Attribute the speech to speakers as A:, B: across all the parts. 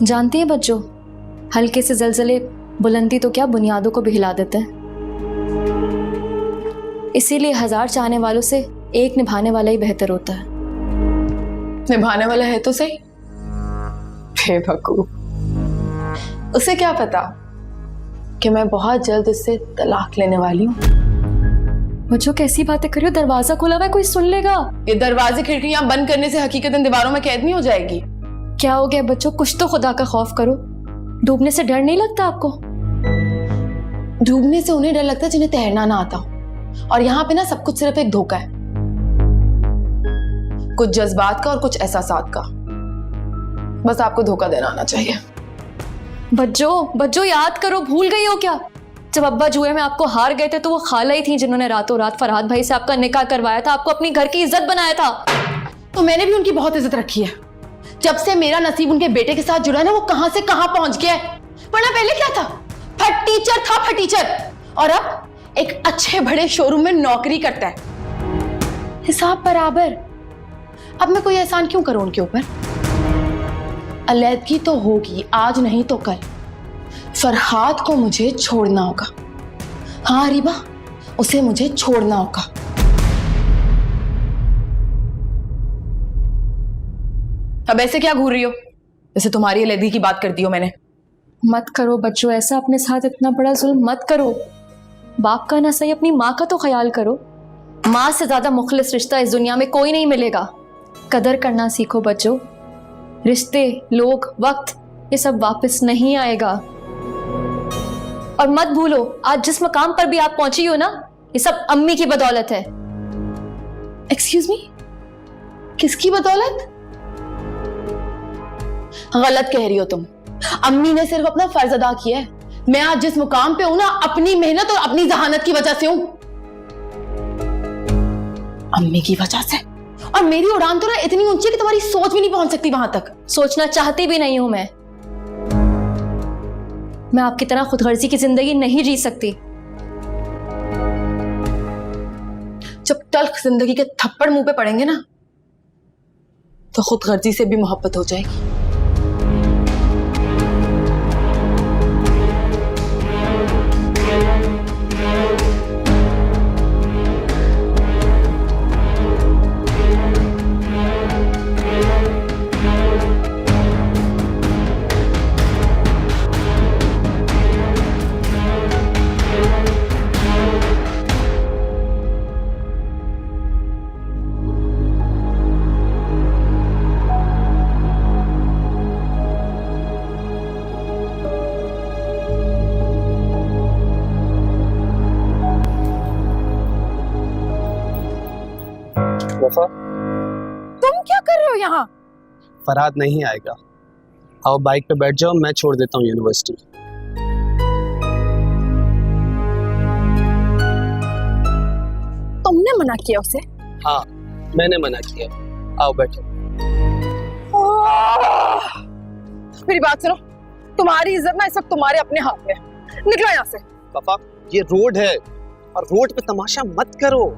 A: जानती हैं बच्चों, हल्के से जलजले बुलंदी तो क्या बुनियादों को भी हिला देते हैं। इसीलिए 1000 चाहने वालों से एक निभाने वाला ही बेहतर होता है।
B: निभाने वाला है तो सही। बेवकूफ, उसे क्या पता कि मैं बहुत जल्द इससे तलाक लेने वाली हूँ।
A: बच्चों कैसी बातें कर रही हो? दरवाजा खुला हुआ है, कोई सुन लेगा।
B: ये दरवाजे खिड़कियां बंद करने से हकीकतन दीवारों में कैद नहीं हो जाएगी?
A: क्या हो गया बच्चों? कुछ तो खुदा का खौफ करो। डूबने से डर नहीं लगता आपको?
B: डूबने से उन्हें डर लगता है जिन्हें तैरना ना आता हो। और यहाँ पे ना सब कुछ सिर्फ एक धोखा है, कुछ जज्बात का और कुछ एहसासात का। बस आपको धोखा देना आना चाहिए।
A: बच्चों याद करो, भूल गई हो क्या? जब अब्बा जुए में आपको हार गए थे तो वो खाला ही थी जिन्होंने रातों रात फरहाद भाई से आपका निकाह करवाया था, आपको अपनी घर की इज्जत बनाया था।
B: तो मैंने भी उनकी बहुत इज्जत रखी है। जब से मेरा नसीब उनके बेटे के साथ जुड़ा है ना, वो कहां से कहां पहुंच गया है। वरना पहले क्या था? फटीचर था, फटीचर। और अब एक अच्छे बड़े शोरूम में नौकरी करता है। हिसाब बराबर। अब मैं कोई एहसान क्यों करूं उनके ऊपर? अलैदगी तो होगी, आज नहीं तो कल। फरहाद को मुझे छोड़ना होगा। हाँ रीबा, उसे मुझे छोड़ना होगा। अब ऐसे क्या घूर रही हो, जैसे तुम्हारी अलैदगी की बात कर दी हो मैंने?
A: मत करो बच्चों ऐसा, अपने साथ इतना बड़ा जुल्म मत करो। बाप का ना सही, अपनी माँ का तो ख्याल करो। माँ से ज्यादा मुखलिस रिश्ता इस दुनिया में कोई नहीं मिलेगा। कदर करना सीखो बच्चों। रिश्ते, लोग, वक्त, ये सब वापस नहीं आएगा। और मत भूलो, आज जिस मकाम पर भी आप पहुंची हो ना, ये सब अम्मी की बदौलत है।
B: एक्सक्यूज मी, किसकी बदौलत? गलत कह रही हो तुम। अम्मी ने सिर्फ अपना फर्ज अदा किया है। मैं आज जिस मुकाम पे हूं ना, अपनी मेहनत और अपनी जहानत की वजह से हूं। अम्मी की वजह से। और मेरी उड़ान तो ना इतनी ऊंची है कि तुम्हारी सोच भी नहीं पहुंच सकती वहां तक।
A: सोचना चाहती भी नहीं हूं मैं आपकी तरह खुदगर्जी की जिंदगी नहीं जी सकती।
B: जब तल्ख जिंदगी के थप्पड़ मुंह पे पड़ेंगे ना, तो खुदगर्जी से भी मोहब्बत हो जाएगी।
C: वफा,
B: तुम क्या कर रहे हो यहाँ?
C: फरहाद नहीं आएगा। आओ बाइक पे बैठ जाओ, मैं छोड़ देता हूँ यूनिवर्सिटी।
B: तुमने मना किया उसे?
C: हाँ, मैंने मना किया। आओ बैठो।
B: मेरी बात सुनो, तुम्हारी इज्जत ना इस वक्त तुम्हारे अपने हाथ में। निकलो यहाँ से।
C: वफा, ये रोड है और रोड पे तमाशा मत करो।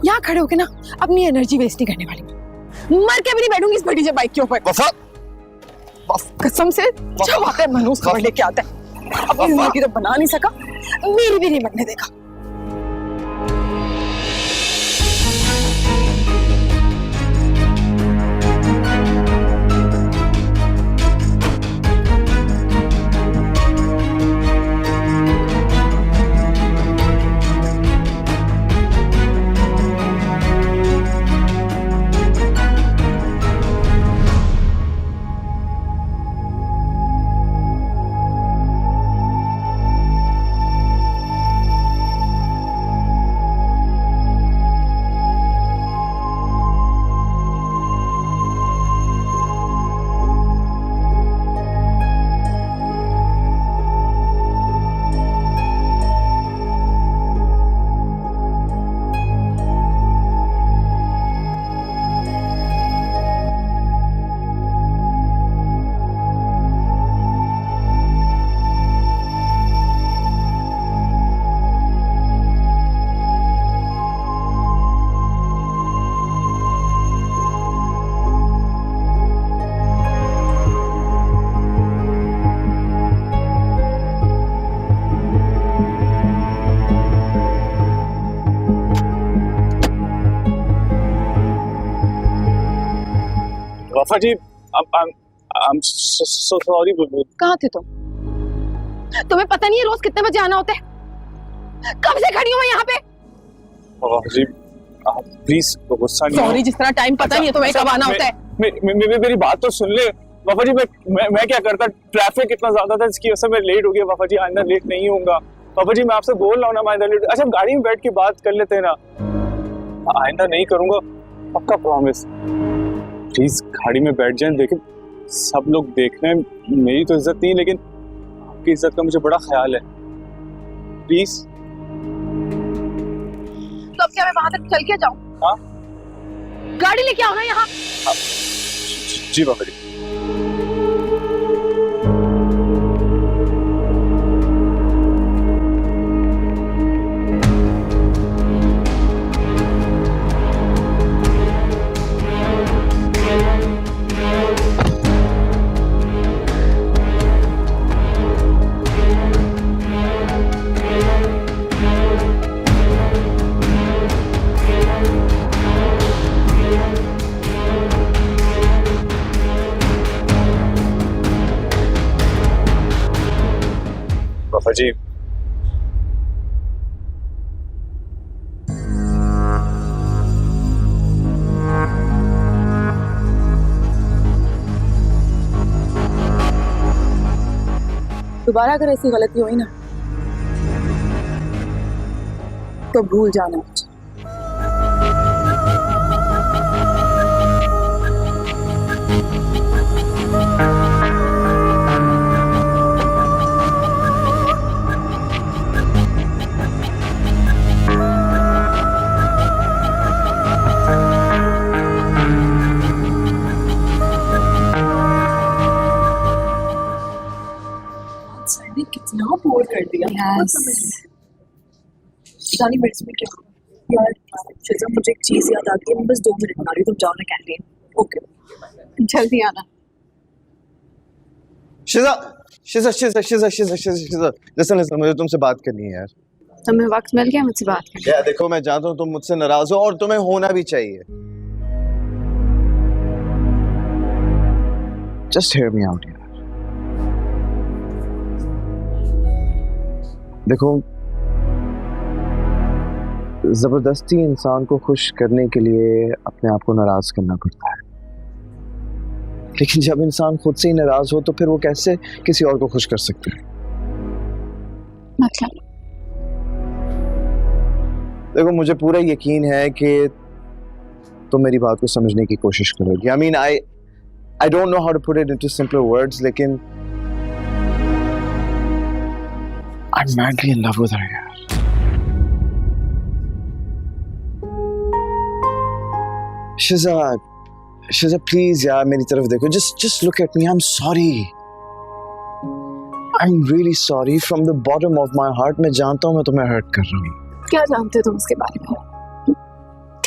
B: यहाँ खड़े होके ना अपनी एनर्जी वेस्ट नहीं करने वाली। मर के भी नहीं बैठूंगी इस बड़ी सी बाइक के ऊपर।
C: वफा,
B: कसम से जब आता है मनोज खबर लेके आता है। अपनी जिंदगी तो बना नहीं सका, मेरी भी नहीं बनने देगा।
D: बाबा जी I'm so sorry बुलबुल।
B: कहाँ थे तुम? तुम्हें पता नहीं है रोज कितने बजे आना होता है? कब से खड़ी हूँ मैं यहाँ पे?
D: बाबा जी आप प्लीज गुस्सा नहीं
B: सॉरी, जिस तरह टाइम पता नहीं है तुम्हें कब आना होता है।
D: मेरी बात तो सुन ले बाबा जी। मैं क्या करता, ट्रैफिक इतना ज्यादा था इसकी वजह से मैं लेट हो गया बाबा जी। आइंदा लेट नहीं होऊंगा बाबा जी, मैं आपसे बोल रहा हूँ ना, मैं आइंदा लेट। अच्छा गाड़ी में बैठ के बात कर लेते हैं ना, आइंदा नहीं करूंगा पक्का, प्रॉमिस। प्लीज गाड़ी में बैठ जाएं। देखें सब लोग देख रहे हैं, मेरी तो इज्जत नहीं लेकिन आपकी इज्जत का मुझे बड़ा ख्याल है, प्लीज।
B: तो अब क्या मैं वहां तक चल के जाऊं?
D: हाँ
B: गाड़ी लेके आओ ना यहाँ।
D: जी बाबा जी। बाबा जी
B: दोबारा अगर ऐसी गलती हुई ना तो भूल जाना मुझे।
E: कितना बोर कर दिया। जानी मेरे इसमें क्या यार, शिजा मुझे एक चीज याद आती है, मैं बस 2 मिनट बना रही हूँ, तुम जाओ ना कैंटीन। ओके
B: जल्दी आना।
F: शिजा शिजा शिजा शिजा शिजा शिजा शिजा लिसन मुझे तुमसे बात करनी है यार।
B: तुम्हें वक्त मिल गया मुझसे बात करने?
F: यार देखो मैं जानता हूँ तुम मुझसे नाराज हो और तुम्हें होना भी चाहिए। जस्ट हियर मी आउट यार। देखो जबरदस्ती इंसान को खुश करने के लिए अपने आप को नाराज करना पड़ता है, लेकिन जब इंसान खुद से ही नाराज हो तो फिर वो कैसे किसी और को खुश कर सकता है?
B: मतलब
F: देखो मुझे पूरा यकीन है कि तुम मेरी बात को समझने की कोशिश करोगी। I mean I don't know how to put it into simple words, लेकिन I'm madly in love with her यार। शिजा प्लीज यार मेरी तरफ देखो, just look at me, I'm sorry, I'm really sorry from the bottom of my heart। मैं जानता हूँ मैं तुम्हें hurt कर रहा हूँ।
E: क्या जानते हो तुम उसके बारे में?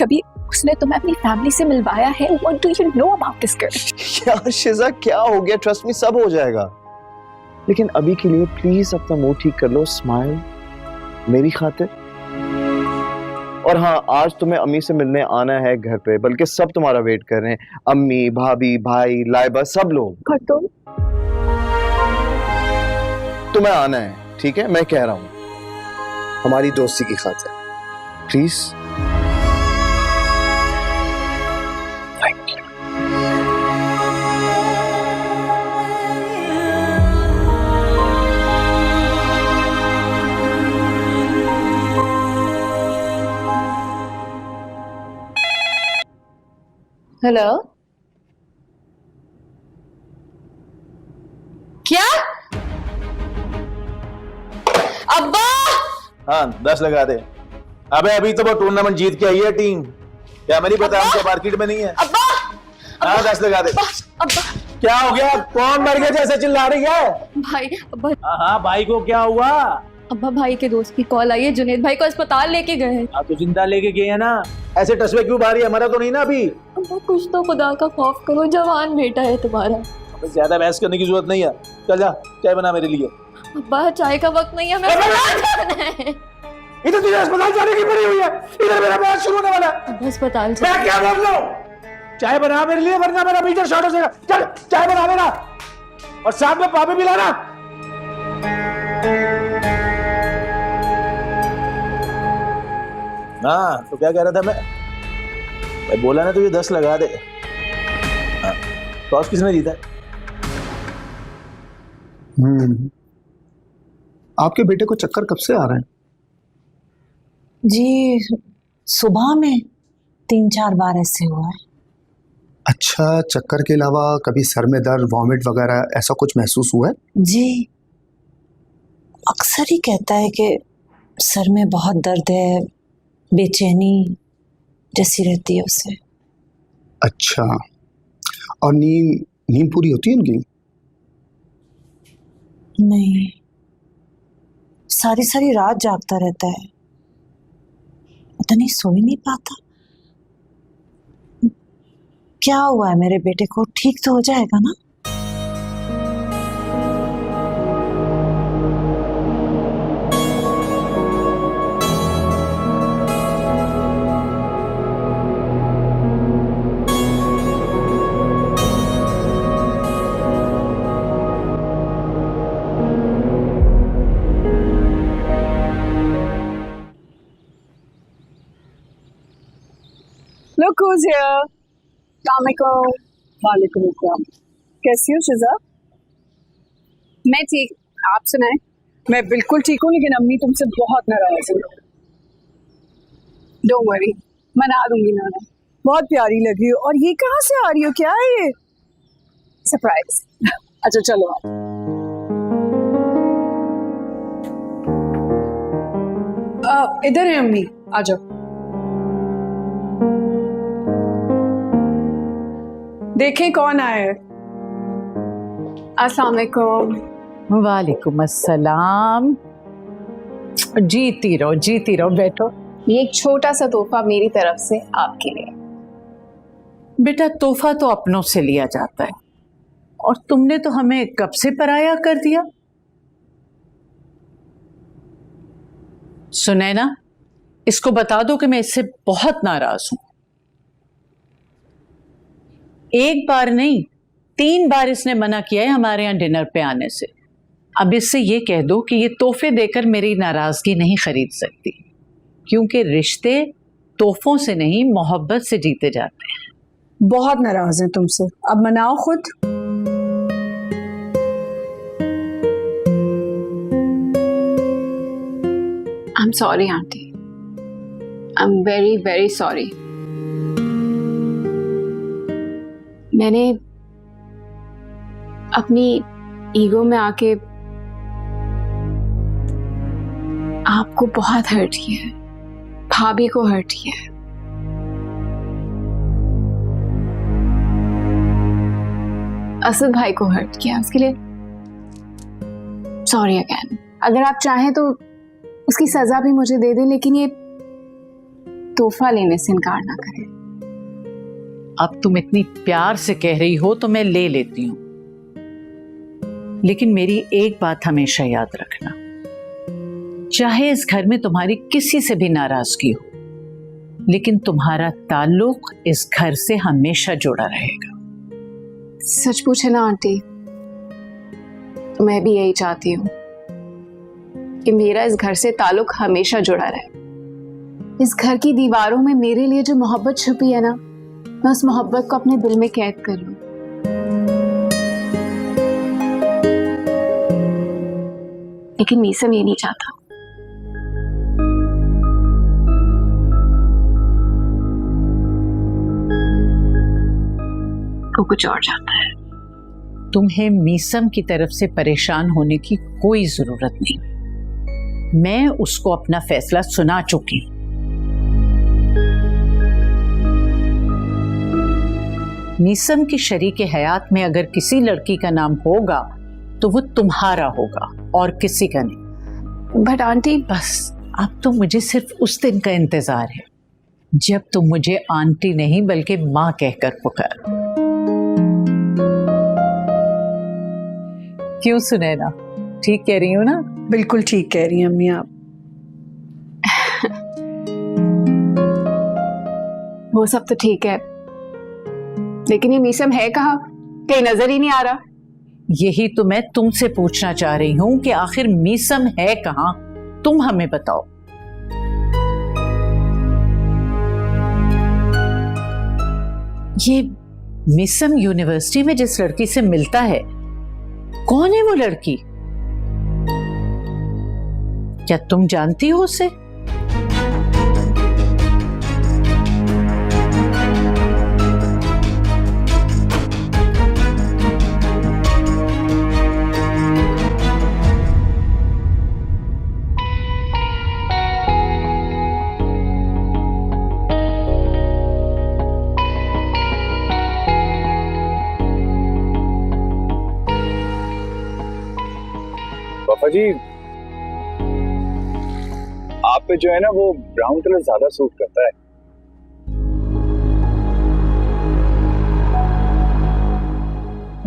E: कभी उसने तुम्हें अपनी फैमिली से मिलवाया है? What do you know about this girl?
F: यार शिजा क्या हो गया, ट्रस्ट मी सब हो जाएगा, लेकिन अभी के लिए प्लीज अपना मूड ठीक कर लो, स्माइल मेरी खातिर। और हाँ आज तुम्हें अम्मी से मिलने आना है घर पे, बल्कि सब तुम्हारा वेट कर रहे हैं, अम्मी भाभी भाई लाइबा सब लोग।
E: और
F: तुम्हें आना है, ठीक है? मैं कह रहा हूँ हमारी दोस्ती की खातिर प्लीज।
B: हेलो, क्या? अब्बा!
G: हाँ 10 लगा दे। अबे अभी तो वो टूर्नामेंट जीत के आई है टीम, क्या मैंने बताया हमको मार्केट में नहीं है।
B: अब्बा!
G: हाँ 10 लगा दे।
B: अब्बा!
G: क्या हो गया, कौन मर गया जैसे चिल्ला रही है?
A: भाई अब्बा,
G: हाँ भाई को क्या हुआ?
A: अब्बा भाई के दोस्त की कॉल आई है, जुनेद भाई को अस्पताल लेके गए हैं।
G: आप तो जिंदा लेके गए हैं ना, ऐसे टसवे क्यों मारी? हमारा तो नहीं ना अभी।
A: अब्बा कुछ तो खुदा का खौफ करो, जवान बेटा है तुम्हारा।
G: ज्यादा बहस करने की जरूरत नहीं है, चल जा चाय बना मेरे लिए।
A: अब्बा चाय का वक्त नहीं है, हमें अस्पताल जाना है।
G: इधर तुझे अस्पताल जाने की पड़ी हुई है, इधर मेरा मैच शुरू होने वाला है।
A: अब्बा अस्पताल
G: मैं क्या बोल रहा हूँ? चाय बना मेरे लिए, वरना मेरा मीटर शॉर्ट हो जाएगा। चल चाय बना लेना, और साथ में पापी भी लाना। हाँ तो क्या कह रहा था मैं बोला ना तुझे 10 लगा दे। हाँ, टॉस किसने जीता है?
C: आपके बेटे को चक्कर कब से आ रहे हैं?
H: जी सुबह में 3-4 बार ऐसे हुआ है।
C: अच्छा, चक्कर के अलावा कभी सर में दर्द, वॉमिट वगैरह ऐसा कुछ महसूस हुआ है?
H: जी अक्सर ही कहता है कि सर में बहुत दर्द है, बेचैनी जैसी रहती है उसे।
C: अच्छा, और नींद पूरी होती है उनकी?
H: नहीं, सारी सारी रात जागता रहता है, पता नहीं सो ही नहीं पाता। क्या हुआ है मेरे बेटे को? ठीक तो हो जाएगा ना?
E: Look who's here. अस्सलामुअलैकुम। वालेकुम अस्सलाम। कैसी हो शिजा? मैं ठीक, आप सुनाएं? मैं बिल्कुल ठीक हूँ, लेकिन अम्मी तुमसे बहुत नाराज है। डोंट वरी, मना दूंगी मैं उन्हें। बहुत प्यारी लग रही हो। और ये कहाँ से आ रही हो? क्या है ये? सरप्राइज। अच्छा चलो आप। इधर है अम्मी, आ जाओ। देखें कौन आया है। अस्सलाम वालेकुम।
I: वालेकुम अस्सलाम। जीती रहो, बैठो।
E: ये एक छोटा सा तोहफा मेरी तरफ से आपके लिए।
I: बेटा तोहफा तो अपनों से लिया जाता है, और तुमने तो हमें कब से पराया कर दिया। सुनैना, इसको बता दो कि मैं इससे बहुत नाराज हूं। एक बार नहीं 3 बार इसने मना किया है हमारे यहाँ डिनर पे आने से। अब इससे ये कह दो कि ये तोहफे देकर मेरी नाराजगी नहीं खरीद सकती, क्योंकि रिश्ते तोहफों से नहीं मोहब्बत से जीते जाते हैं।
E: बहुत नाराज है तुमसे, अब मनाओ खुद। I am sorry aunty, I am very very sorry. मैंने अपनी ईगो में आके आपको बहुत हर्ट किया है, भाभी को हर्ट किया है। असद भाई को हर्ट किया, उसके लिए सॉरी अगेन। अगर आप चाहें तो उसकी सजा भी मुझे दे दें, लेकिन ये तोहफा लेने से इनकार ना करें।
I: अब तुम इतनी प्यार से कह रही हो तो मैं ले लेती हूं, लेकिन मेरी एक बात हमेशा याद रखना, चाहे इस घर में तुम्हारी किसी से भी नाराजगी हो, लेकिन तुम्हारा ताल्लुक इस घर से हमेशा जुड़ा रहेगा।
E: सच पूछे ना आंटी, तो मैं भी यही चाहती हूँ कि मेरा इस घर से ताल्लुक हमेशा जुड़ा रहे। इस घर की दीवारों में मेरे लिए जो मोहब्बत छुपी है ना, मैं उस मोहब्बत को अपने दिल में कैद कर लूं। लेकिन मीसम ये नहीं चाहता। वो कुछ और चाहता है।
I: तुम्हें मीसम की तरफ से परेशान होने की कोई जरूरत नहीं। मैं उसको अपना फैसला सुना चुकी हूं। मीसम की शरीके हयात में अगर किसी लड़की का नाम होगा तो वो तुम्हारा होगा और किसी का नहीं।
E: बट आंटी,
I: बस अब तो मुझे सिर्फ उस दिन का इंतजार है जब तुम मुझे आंटी नहीं बल्कि माँ कहकर पुकारो। क्यों सुनैना, ठीक कह रही हूँ ना?
E: बिल्कुल ठीक कह रही हैं अम्मी आप। वो सब तो ठीक है, लेकिन ये मीसम है कहाँ? कहीं नजर ही नहीं आ रहा।
I: यही तो मैं तुमसे पूछना चाह रही हूं कि आखिर मीसम है कहाँ, तुम हमें बताओ। ये मीसम यूनिवर्सिटी में जिस लड़की से मिलता है, कौन है वो लड़की? क्या तुम जानती हो उसे?
D: पापा जी, आप पे जो है ना वो ब्राउन कलर ज्यादा सूट करता है।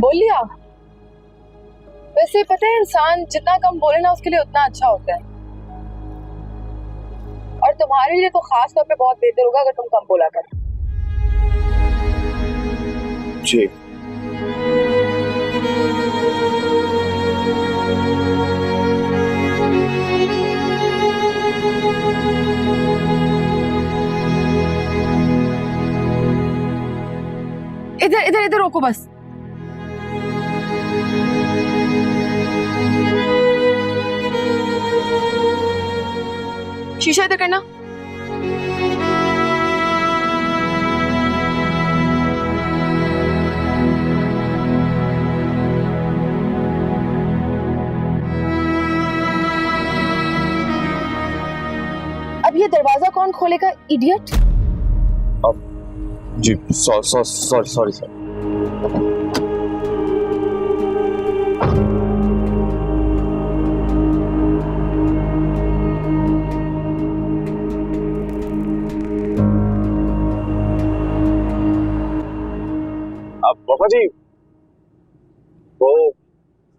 B: बोल लिया। वैसे पता है, इंसान जितना कम बोले ना उसके लिए उतना अच्छा होता है। और तुम्हारे लिए तो खास तौर पे बहुत बेहतर होगा अगर तुम कम बोला कर।
D: जी।
B: इधर इधर इधर रोको बस। शीशा इधर करना। अब ये दरवाजा कौन खोलेगा, इडियट?
D: जी सॉरी सर। अब पापा जी, वो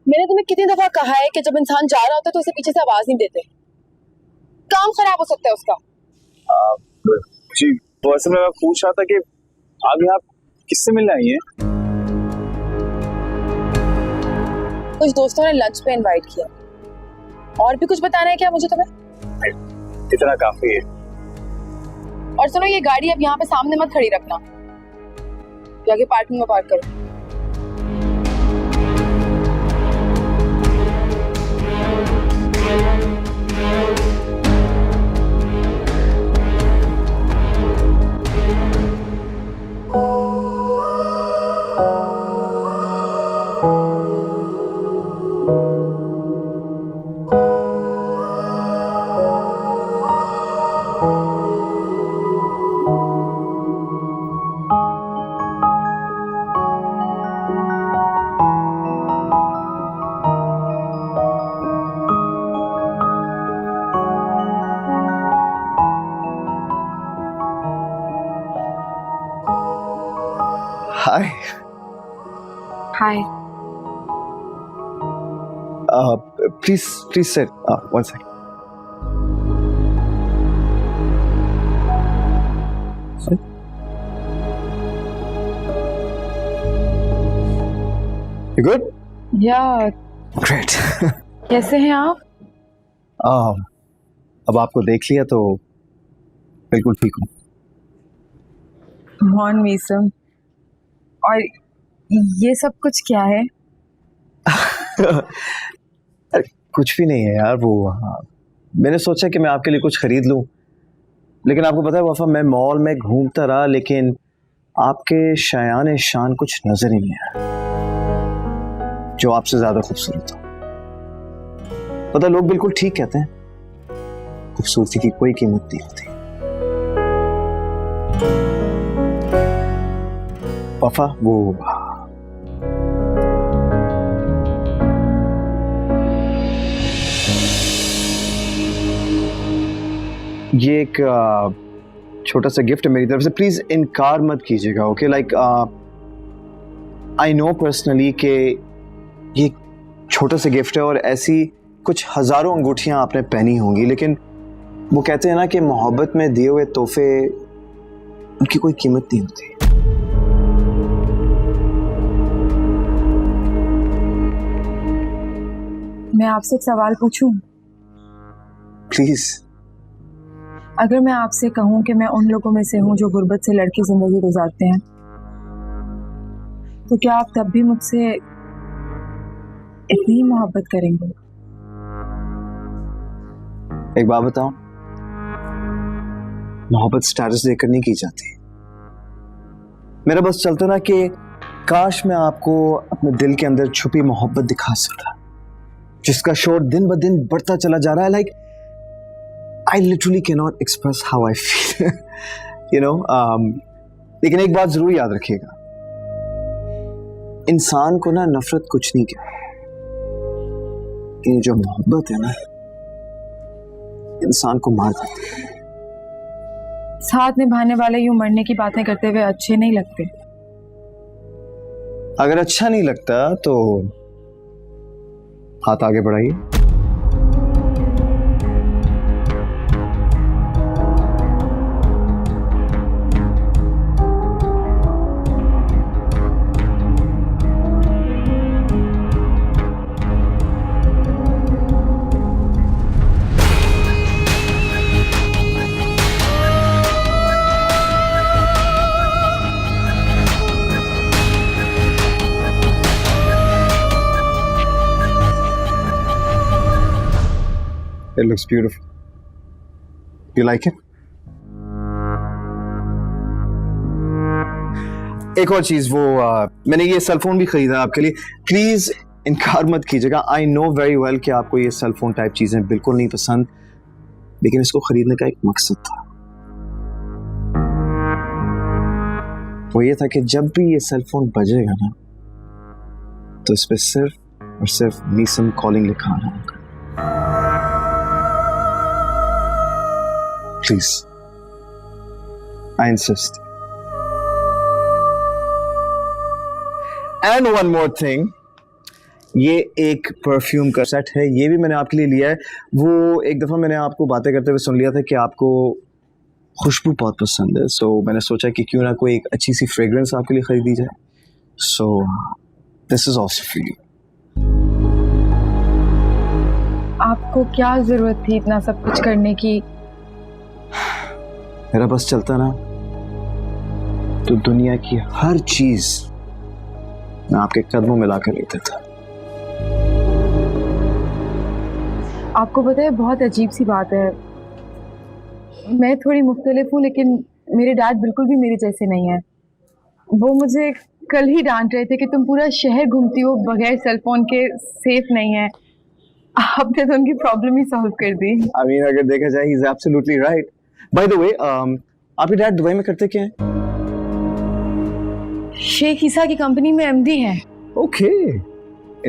B: मैंने तुम्हें कितनी दफा कहा है कि जब इंसान जा रहा होता है तो उसे पीछे से आवाज नहीं देते, काम खराब हो सकता है उसका।
D: जी वो असल में मैं पूछ रहा था कि आगे आप किससे मिलने आई हैं?
B: कुछ दोस्तों ने लंच पे इनवाइट किया। और भी कुछ बताना है क्या मुझे तुम्हें?
D: इतना काफी है।
B: और सुनो, ये गाड़ी अब यहाँ पे सामने मत खड़ी रखना, जाके पार्किंग में पार्क करो।
F: Hi.
E: Hi.
F: Please sit, one second. You good?
B: या
F: Great.
B: कैसे हैं आप?
F: अब आपको देख लिया तो बिल्कुल ठीक हूँ।
B: मॉन मीसम, और ये सब कुछ क्या है?
F: कुछ भी नहीं है यार, वो मैंने सोचा कि मैं आपके लिए कुछ खरीद लूं, लेकिन आपको पता है वफा, मैं मॉल में घूमता रहा लेकिन आपके शायान शान कुछ नजर ही नहीं आया जो आपसे ज्यादा खूबसूरत हो। पता, लोग बिल्कुल ठीक कहते हैं, खूबसूरती की कोई कीमत नहीं होती। वफा, वो ये एक छोटा सा गिफ्ट है मेरी तरफ से, प्लीज इनकार मत कीजिएगा, okay? Like I know personally कि ये छोटा सा गिफ्ट है और ऐसी कुछ हजारों अंगूठियां आपने पहनी होंगी, लेकिन वो कहते हैं ना कि मोहब्बत में दिए हुए तोहफे उनकी कोई कीमत नहीं होती।
J: मैं आपसे एक सवाल पूछूं?
C: प्लीज।
J: अगर मैं आपसे कहूं कि मैं उन लोगों में से हूं जो गुर्बत से लड़के जिंदगी गुजारते हैं, तो क्या आप तब भी मुझसे इतनी मोहब्बत करेंगे?
F: एक बात बताओ, मोहब्बत स्टेटस देकर नहीं की जाती। मेरा बस चलता ना कि काश मैं आपको अपने दिल के अंदर छुपी मोहब्बत दिखा सकता, जिसका शोर दिन ब दिन बढ़ता चला जा रहा है। Like I literally can not express how I feel, you know. लेकिन एक बात जरूर याद रखिएगा, इंसान को ना नफरत कुछ नहीं कहती, ये जो मोहब्बत है ना, इंसान को मार देती है।
J: साथ निभाने वाले यूं मरने की बातें करते हुए अच्छे नहीं लगते।
F: अगर अच्छा नहीं लगता तो हाथ आगे बढ़ाइए। It looks beautiful. You like it? एक और चीज, वो मैंने ये सेल फोन भी खरीदा आपके लिए। प्लीज इनकार मत कीजिएगा। आई नो वेरी वेल कि आपको ये सेल फोन टाइप चीजें बिल्कुल नहीं पसंद, लेकिन इसको खरीदने का एक मकसद था। वो ये था कि जब भी ये सेल फोन बजेगा ना, तो इस पे सिर्फ और सिर्फ नीसम कॉलिंग लिखा आना होगा। Please, I insist. And one more thing, ये एक परफ्यूम का सेट है, ये भी मैंने आपके लिए लिया है। वो एक दफ़ा मैंने आपको बातें करते हुए सुन लिया था कि आपको खुशबू बहुत पसंद है, सो मैंने सोचा कि क्यों ना कोई एक अच्छी सी फ्रेग्रेंस आपके लिए खरीदी जाए। So this is also for you.
J: आपको क्या जरूरत थी इतना सब कुछ करने की?
F: मेरा बस चलता ना तो दुनिया की हर चीज मैं आपके कदमों में लाकर लेता था।
J: आपको पता है, बहुत अजीब सी बात है, मैं थोड़ी मुख्तलिफ हूँ, लेकिन मेरे डैड बिल्कुल भी मेरे जैसे नहीं है। वो मुझे कल ही डांट रहे थे कि तुम पूरा शहर घूमती हो बगैर सेल फोन के, सेफ नहीं है। आपने तो उनकी प्रॉब्लम ही सॉल्व कर दी।
F: I mean, अगर देखा जाए, he is absolutely right. By the way, आपके डैड दुबई में करते क्या हैं?
J: शेख ईसा की कंपनी में एमडी है।
F: Okay,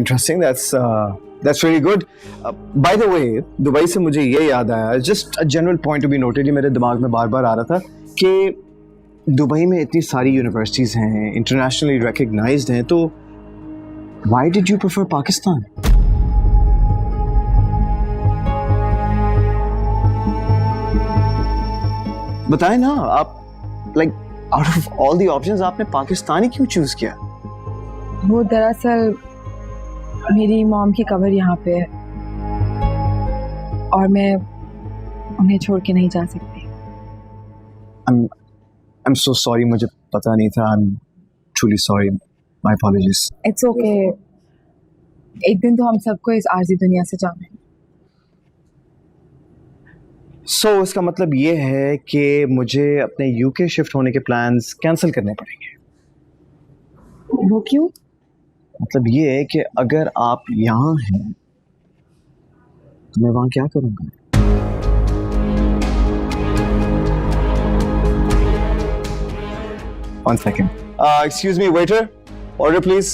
F: interesting. That's really good. By the way, Dubai से मुझे ये याद आया, just a general point to be noted, ये मेरे दिमाग में बार-बार आ रहा था कि दुबई में इतनी सारी यूनिवर्सिटीज हैं, इंटरनेशनली रिकॉग्नाइज्ड हैं, तो why did you prefer Pakistan? बताएं ना आप, like out of all the options आपने पाकिस्तान ही क्यों चूज किया?
J: वो दरअसल मेरी मॉम की कब्र यहाँ पे है और मैं उन्हें छोड़ के नहीं जा सकती।
F: I'm so sorry, मुझे पता नहीं था। I'm truly sorry. My apologies.
J: It's okay. एक दिन तो हम सबको इस आर्जी दुनिया से जाना है।
F: So, इसका मतलब ये है कि मुझे अपने यूके शिफ्ट होने के प्लान्स कैंसिल करने पड़ेंगे।
J: वो क्यों?
F: मतलब ये है कि अगर आप यहाँ हैं तो मैं वहाँ क्या करूँगा? One second. Excuse me, waiter. Order, please.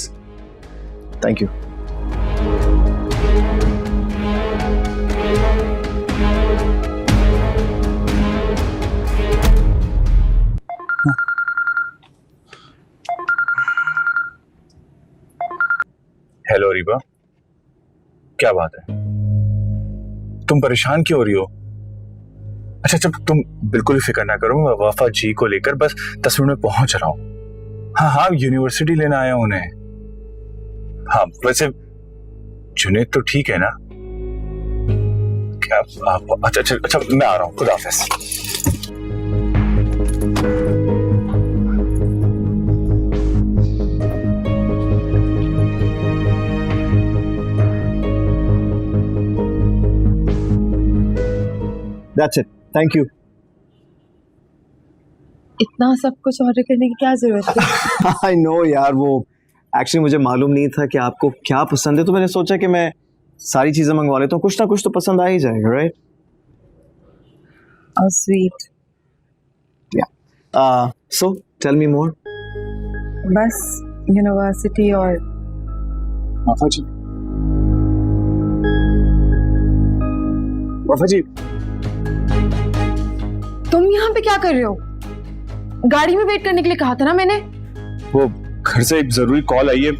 F: Thank you.
D: Hello Reeba, क्या बात है? तुम परेशान क्यों हो रही हो? अच्छा जब तुम बिल्कुल फिक्र ना करो, मैं वफा जी को लेकर बस 10 मिनट में पहुंच रहा हूँ। हाँ यूनिवर्सिटी लेना आया उन्हें। हाँ वैसे जुनेद तो ठीक है ना? क्या आप अच्छा मैं आ रहा हूँ, खुदा हाफिज।
F: That's it. Thank you.
J: इतना सब कुछ ऑर्डर करने की क्या जरूरत है?
F: I know यार, वो एक्चुअली मुझे मालूम नहीं था कि आपको क्या पसंद है, तो मैंने सोचा कि मैं सारी चीजें मंगवा लेता हूँ, कुछ ना कुछ तो पसंद आ ही जाएगा, right?
J: Oh, sweet.
F: Yeah. So tell me more.
J: बस यूनिवर्सिटी और
D: वफा जी, वफा जी,
J: तुम यहाँ पे क्या कर रहे हो? गाड़ी में वेट करने के लिए कहा था ना मैंने।
D: वो घर से एक जरूरी कॉल आई है।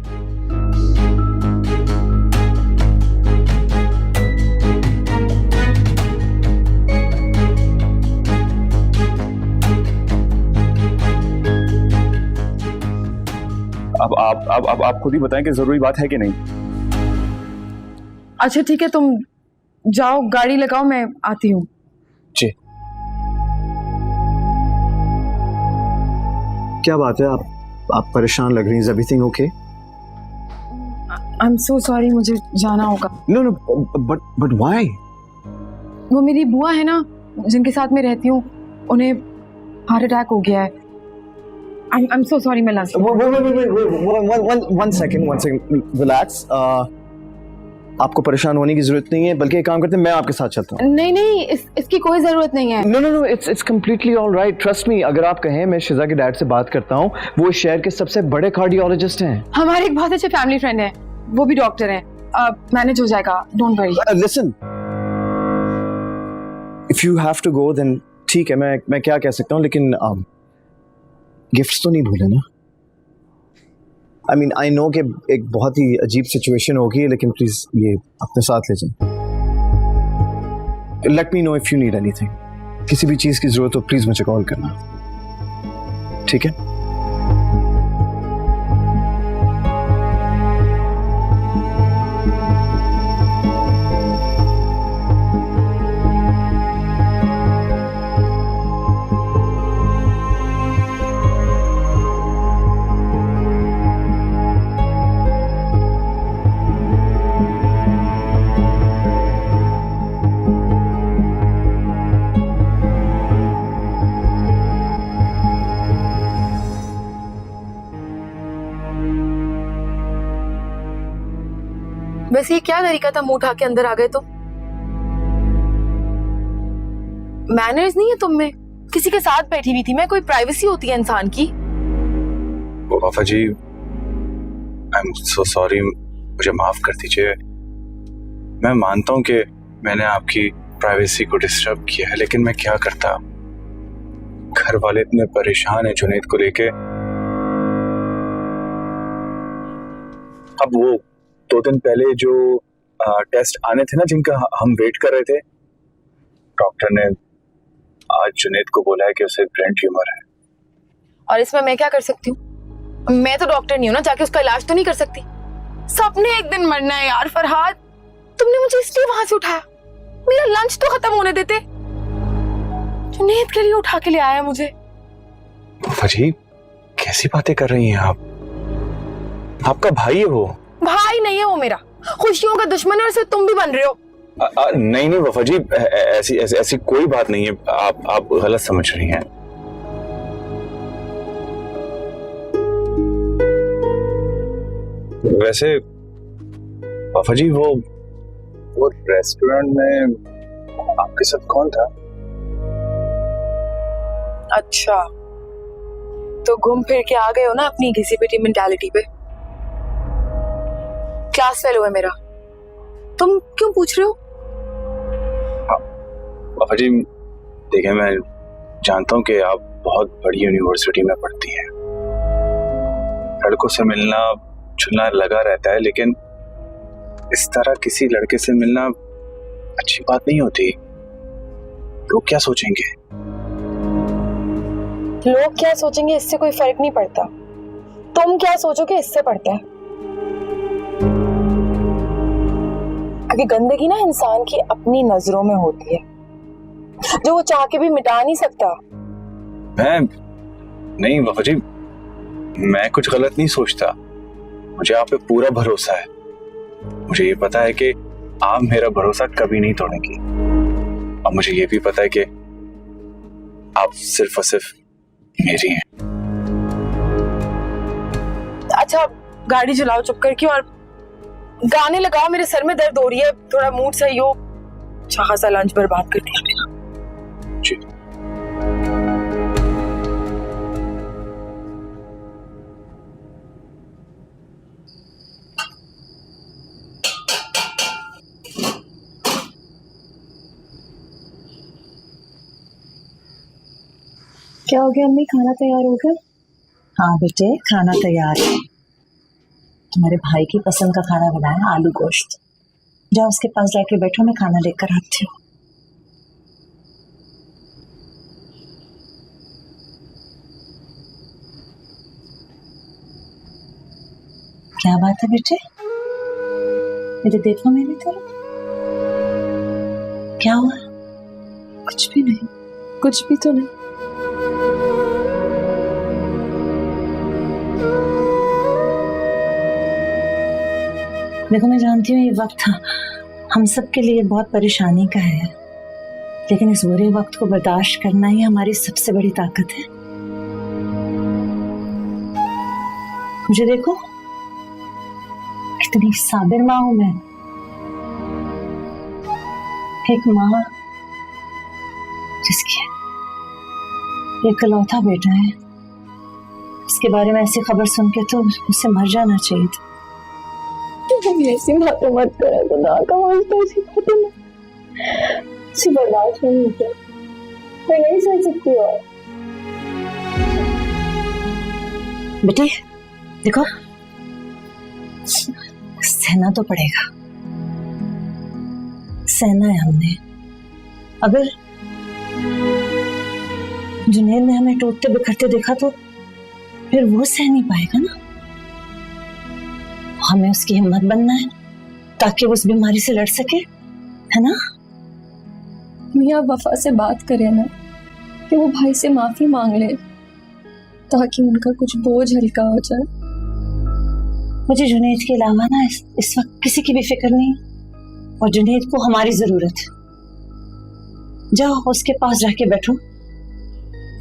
D: अब आप खुद ही बताएं कि जरूरी बात है कि नहीं।
J: अच्छा ठीक है, तुम जाओ, गाड़ी लगाओ, मैं आती हूँ।
D: जी।
F: क्या बात है, आप परेशान लग रही हैं? Everything okay?
J: I am so sorry, मुझे जाना होगा।
F: No but why?
J: वो मेरी बुआ है ना, जिनके साथ मैं रहती हूँ, उन्हें हार्ट अटैक हो गया है। आई एम सो सॉरी, मैं लास्ट।
F: One second, relax. आपको परेशान होने की जरूरत नहीं है, बल्कि एक काम करते हैं, मैं आपके साथ चलता हूँ।
J: नहीं, इसकी कोई जरूरत नहीं है।
F: No, it's completely all right. Trust me. अगर आप कहें, मैं शिजा के डैड से बात करता हूँ, वो इस शहर के सबसे बड़े कार्डियोलॉजिस्ट हैं।
J: हमारे एक बहुत अच्छे फैमिली फ्रेंड है, वो भी डॉक्टर हैं। मैनेज हो जाएगा, don't worry.
F: Listen, if you have to go, then ठीक है, मैं क्या कह सकता हूँ, लेकिन गिफ्ट्स तो नहीं भूले ना। I mean, I know कि एक बहुत ही अजीब सिचुएशन होगी, लेकिन प्लीज ये अपने साथ ले जाएं। Let me know if you need anything. किसी भी चीज की जरूरत हो, प्लीज मुझे कॉल करना, ठीक है?
J: वैसे ये क्या तरीका था मुंह उठा के अंदर आ गए? तो मैनर्स नहीं है तुम में। किसी के साथ बैठी हुई थी मैं, कोई प्राइवेसी होती है इंसान की?
D: वफा जी, आई एम सो सॉरी, मुझे माफ कर दीजिए। मैं मानता हूँ कि मैंने आपकी प्राइवेसी को डिस्टर्ब किया है, लेकिन मैं क्या करता। घर वाले इतने परेशान हैं जुनैद को लेके। अब वो 2 दिन पहले जो टेस्ट आने थे ना, जिनका हम वेट कर रहे थे, डॉक्टर ने आज जुनैद को बोला है कि उसे ब्रेन ट्यूमर है।
J: और इसमें मैं क्या कर सकती हूँ? मैं तो डॉक्टर नहीं हूँ ना, जाके उसका इलाज तो नहीं कर सकती। सबने एक दिन मरना है यार फरहाद। तुमने मुझे इसलिए वहां से उठाया, मेरा लंच तो खत्म होने देते। जुनैद के लिए उठा के ले आया मुझे।
D: जी, कैसी बातें कर रही हैं आप? आपका भाई है वो।
J: भाई नहीं है वो मेरा, खुशियों का दुश्मन है, और सिर्फ तुम भी बन रहे हो।
D: नहीं वफा जी, ऐसी कोई बात नहीं है। आप गलत समझ रही हैं। वैसे वफा जी, वो रेस्टोरेंट में आपके साथ कौन था?
J: अच्छा, तो घूम फिर के आ गए हो ना अपनी घिसी पिटी मेंटालिटी पे। क्लास फेलो है मेरा, तुम क्यों पूछ रहे हो?
D: वफा जी देखिए, मैं जानता हूँ कि आप बहुत बड़ी यूनिवर्सिटी में पढ़ती हैं, लड़कों से मिलना जुलना लगा रहता है, लेकिन इस तरह किसी लड़के से मिलना अच्छी बात नहीं होती। लोग क्या सोचेंगे?
J: लोग क्या सोचेंगे इससे कोई फर्क नहीं पड़ता। तुम क्या सोचोगे इससे पड़ता है। क्योंकि गंदगी ना इंसान की अपनी नजरों में होती है, जो वो चाह के भी मिटा नहीं सकता।
D: मैं नहीं बाबा जी, मैं कुछ गलत नहीं सोचता। मुझे आप पे पूरा भरोसा है। मुझे ये पता है कि आप मेरा भरोसा कभी नहीं तोड़ेंगी, और मुझे ये भी पता है कि आप सिर्फ और सिर्फ मेरी हैं।
J: अच्छा गाड़ी चलाओ चुप करके और गाने लगाओ, मेरे सर में दर्द हो रही है, थोड़ा मूड सही हो। अच्छा खासा लंच बर्बाद कर दिया मेरा।
D: जी
A: क्या हो गया अम्मी, खाना तैयार हो गया?
H: हाँ बेटे, खाना तैयार है। तुम्हारे भाई की पसंद का खाना बनाया, आलू गोश्त। जाओ उसके पास जाके बैठो, मैं खाना लेकर आती हूँ। क्या बात है बेटे? मेरे देखो मेरी तरफ, क्या हुआ?
A: कुछ भी नहीं, कुछ भी तो नहीं।
H: देखो मैं जानती हूँ ये वक्त हम सब के लिए बहुत परेशानी का है, लेकिन इस बुरे वक्त को बर्दाश्त करना ही हमारी सबसे बड़ी ताकत है। मुझे देखो, कितनी साबिर माँ हूं मैं। एक माँ जिसकी इकलौता बेटा है, इसके बारे में ऐसी खबर सुन के तो उससे मर जाना चाहिए था।
J: ऐसी बातें मत करो खुदा का वास्ता, ऐसी बातें ऐसी बर्दाश्त नहीं होती, मैं नहीं सह सकती। और
H: बेटे देखो, सहना तो पड़ेगा, सहना है हमने। अगर जुनैद ने हमें टूटते बिखरते देखा तो फिर वो सह नहीं पाएगा ना। हमें उसकी हिम्मत बनना है ताकि वो उस बीमारी से लड़ सके, है ना?
A: मियाँ वफा से बात करें ना कि वो भाई से माफी मांग ले ताकि उनका कुछ बोझ हल्का हो जाए।
H: मुझे जुनैद के अलावा ना इस वक्त किसी की भी फिक्र नहीं, और जुनैद को हमारी जरूरत है। जाओ उसके पास जाके बैठो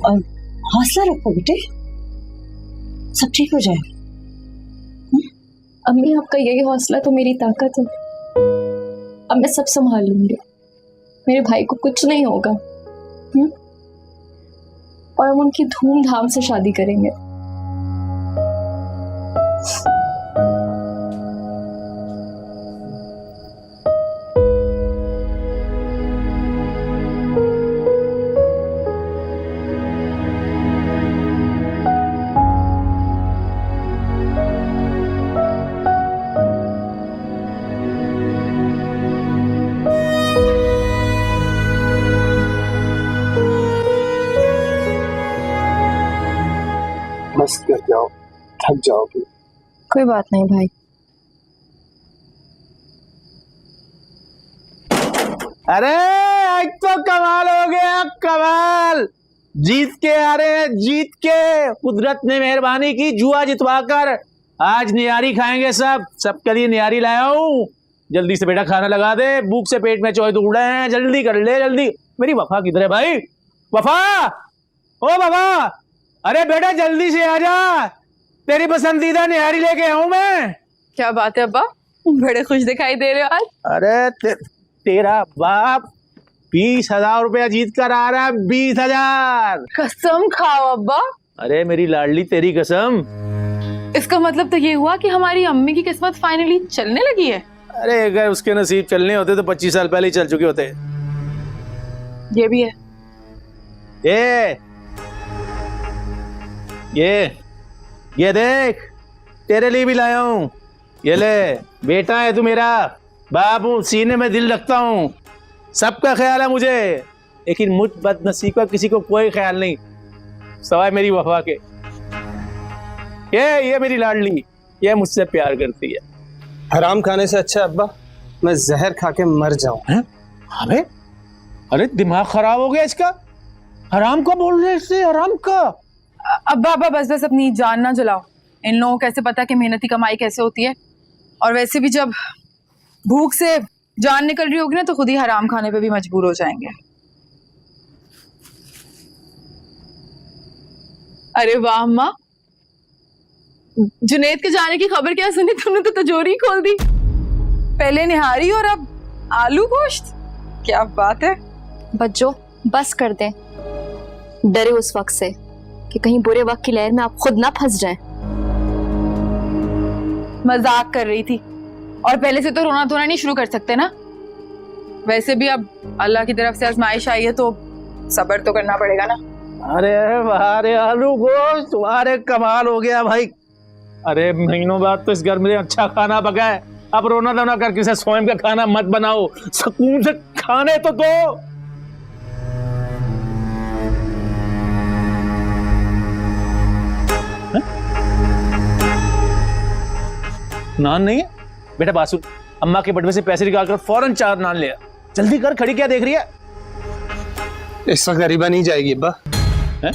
H: और हौसला रखो बेटे, सब ठीक हो जाएगा।
A: अम्मी आपका यही हौसला तो मेरी ताकत है। अब मैं सब संभाल लूंगी, मेरे भाई को कुछ नहीं होगा। और हम उनकी धूमधाम से शादी करेंगे।
D: बस कर जाओ, थक जाओगी।
A: कोई बात नहीं भाई।
G: अरे आज तो कमाल हो गया, कमाल। जीत के आ रहे हैं, जीत के। कुदरत ने मेहरबानी की, जुआ जितवाकर आज नियारी खाएंगे सब। सबके लिए नियारी लाया हूँ। जल्दी से बेटा खाना लगा दे, भूख से पेट में चौहे दौड़ रहे हैं। जल्दी कर ले, जल्दी। मेरी वफा किधर है भाई? वफा, ओ वफा, अरे बेटा जल्दी से आ जा, तेरी पसंदीदा निहारी लेके आऊं मैं।
J: क्या बात है अब्बा, बड़े खुश दिखाई दे रहे हो आज।
G: अरे तेरा बाप 20,000 रुपया जीत कर आ रहा है। 20,000।
J: कसम खाओ अब्बा।
G: अरे मेरी लाडली, तेरी कसम।
J: इसका मतलब तो ये हुआ कि हमारी अम्मी की किस्मत फाइनली चलने लगी है।
G: अरे अगर उसके नसीब चलने होते तो 25 साल पहले ही चल चुके होते।
J: ये भी है।
G: ये देख, तेरे लिए भी लाया हूं। ये ले, बेटा है तू मेरा, बाप हूं, सीने में दिल रखता हूं, सबका ख्याल है मुझे, लेकिन मुझ बदनसीब का किसी को कोई ख्याल नहीं सवाए मेरी वफा के। ये मेरी लाडली, ये मुझसे प्यार करती है।
D: हराम खाने से अच्छा अब्बा
K: मैं जहर खा के मर जाऊं।
G: अबे अरे दिमाग खराब हो गया इसका। हराम का बोल रहे इससे, हराम का।
J: अब्बा बस बस अपनी जान ना जलाओ। इन लोगों को कैसे पता कि मेहनती कमाई कैसे होती है। और वैसे भी जब भूख से जान निकल रही होगी ना तो खुद ही हराम खाने पे भी मजबूर हो जाएंगे। अरे वाह अम्मा, जुनैद के जाने की खबर क्या सुनी तुमने? तो तिजोरी खोल दी। पहले निहारी और अब आलू गोश्त। क्या बात है।
A: बच्चों बस कर दें, डरे उस वक्त से कि कहीं बुरे वक्त की लहर में आप खुद ना फंस जाएं।
J: मजाक कर रही थी। और पहले से तो रोना धोना नहीं शुरू कर सकते ना। वैसे भी अब अल्लाह की तरफ से आजमाइश आई है तो सब्र तो करना पड़ेगा ना।
G: अरे वाह आलू गोश्त, तुम्हारे कमाल हो गया भाई। अरे महीनों बाद तो इस घर में अच्छा खाना पका है, अब रोना धोना कर किसे स्वयं का खाना मत बनाओ, सुकून से खाने तो दो। नान नहीं है बेटा? बासु अम्मा के बटवे से पैसे निकालकर फौरन 4 नान ले आ। जल्दी कर, खड़ी क्या देख रही है?
K: इस वक्त गरीबा नहीं जाएगी अब्बा।
G: हैं?